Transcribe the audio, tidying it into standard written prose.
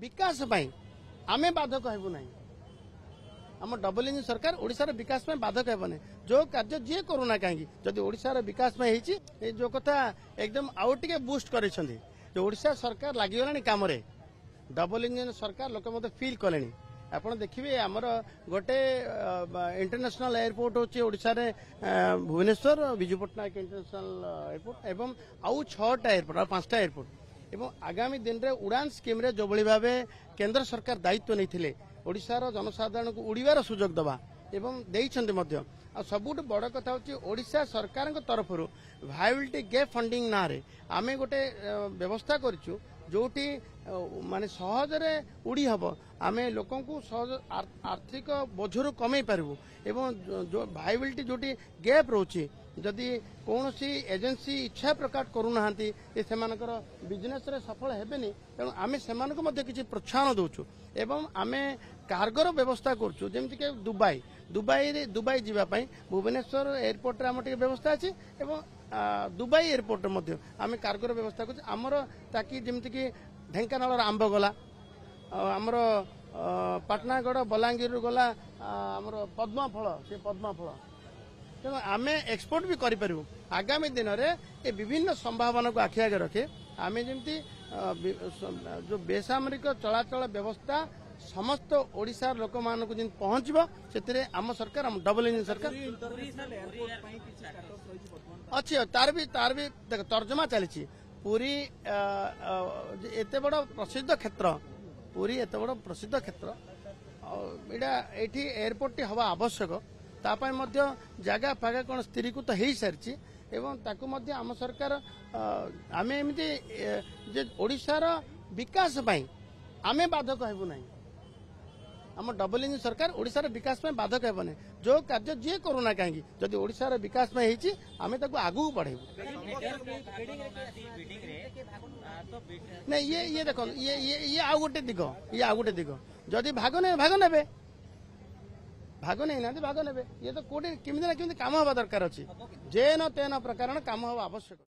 विकास आमे बाधक हेबु नहीं। आम डबल इंजिन सरकार ओडिशार विकास में बाधक हेब नहीं। जो कार्य जी करूना कहीं जदि ओडिशार विकास में होती जो कथा एकदम आउ टे बूस्ट कर ओडिशा सरकार लगिगला काम डबल इंजिन सरकार लोक मत फिल कले। आप देखिए आमर गोटे इंटरनेशनल एयरपोर्ट होची ओडिशा रे भुवनेश्वर विजु पट्टनायक इंटरनेशनल एयरपोर्ट एवं आउ 6टा एयरपोर्ट और 5टा एयरपोर्ट एवं आगामी दिन रे उड़ान स्कीम रे जो भली भावे केंद्र सरकार दायित्व नहीं ओडिशार जनसाधारण को उड़ीबार सुजोग दबा एवं देइछन्ते मध्य आ सबुठ बड़ कथा होची ओडिशा सरकार तरफ वायबिलिटी गैप फंडिंग ना रे आमे गोटे व्यवस्था करिछु जोटी माने सहजरे उड़ी हब आमे लोकों को सहज आर्थिक बोझर कमे पारबू एवं जो वायबिलिटी जोटी गैप रोची जदि कौन सी एजेंसी इच्छा प्रकट करूना से बिजनेस रे सफल हेबेनी तेणु आमे सेमानक मध्य किछि प्रोत्साहन दउछु एवं आमे कार्गोर व्यवस्था करछु जेमति के दुबई जीवा पई भुवनेश्वर एयरपोर्ट रे हमर व्यवस्था अछि एवं दुबई एयरपोर्ट मध्य आमे कार्गोर व्यवस्था करछु हमर ताकि जेमति कि ढेंकानाल आंब गला हमर पाटनागढ़ बलांगीर गला हमर पद्मा फल से पद्मा फल तेणु आम एक्सपोर्ट भी करूँ आगामी दिन में ये विभिन्न संभावना को आखि आगे रखे आम जमी जो बेसामरिक चलाचल व्यवस्था समस्त ओडिशा लोक मान को पहुंचब से आम सरकार आम डबल इंजिन सरकार अच्छी तार भी देख तर्जमा चली पूरी एत बड़ प्रसिद्ध क्षेत्र पूरी एत बड़ प्रसिद्ध क्षेत्र ये एयरपोर्ट हवा आवश्यक तापाई मध्य जगह फागा कौन स्थिरीकृत हो सारी एवं ताकू मध्य आम सरकार आम एमती ओडिशार विकास आमे बाधक हेबु नहीं। आम डबल इंजिन सरकार ओडिशार विकास में बाधक हेब नहीं। जो कार्य जी करूना कहीं जदि ओडिशार विकास में होती आमे ताकू आगू बढ़ेबु नहीं। ये देखो ये आउ गोटे दिग जदि भाग ने भाग नहीं ना भाग ने ये तो कोटी किमी ना किमी काम हवा दरकार अच्छी जेन तेन प्रकार काम हवा आवश्यक।